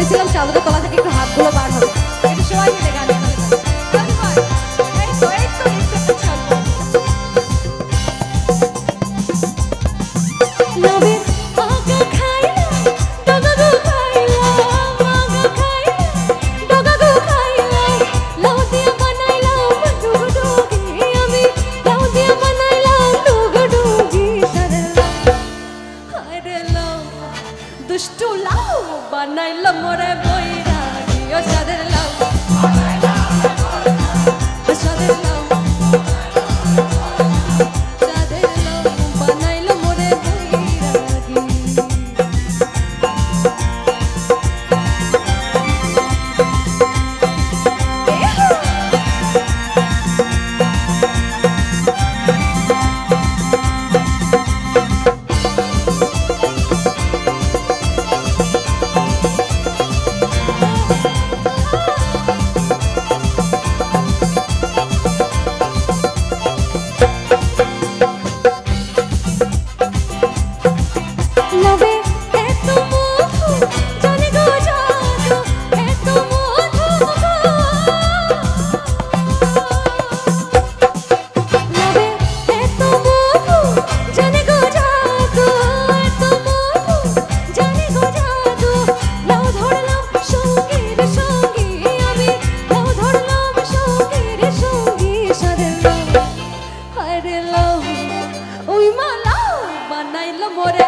ভেবেছিলাম চাদরের তলা থেকে একটু হাতগুলো বার হবে, একটু সবাই মিলে গান দুষ্টু লাউ বানাইল মোরে বৈরাগী ও সাদের লাউ সাদের লাউ সাদের লাউ বানাইল মোরে বৈরাগী মোরে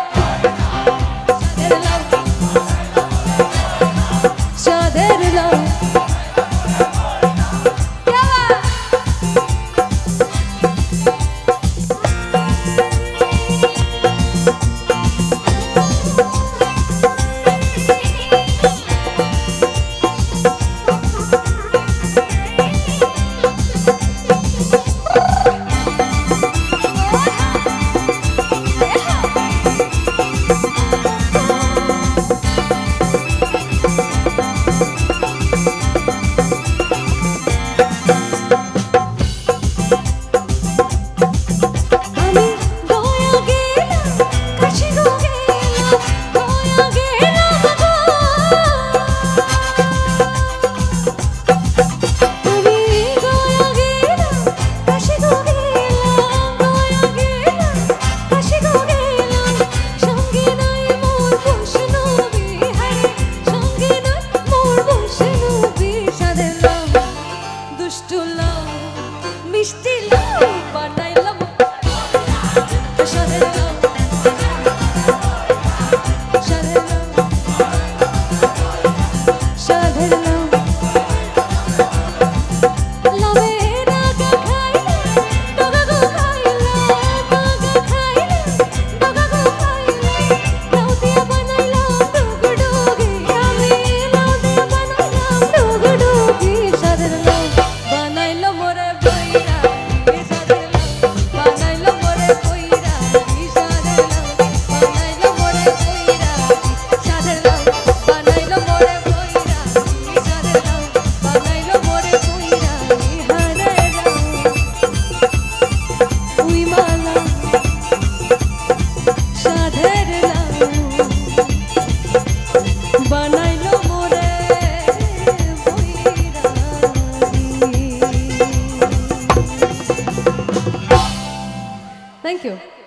সাদের লাউ মিষ্টি লাউ বানাইলাম সাদের লাউ সাদের লাউ সাদের লাউ লাউয়ের আগা খাইলে ডগা গো খাইলে আগা খাইলে ডগা গো খাইলে লাউ দিয়া বানাইলাম ডুগডুগি আমি লাউ দিয়া বানাইলাম ডুগডুগি সাদের লাউ বানাইলো মোরে বৈরা Thank you.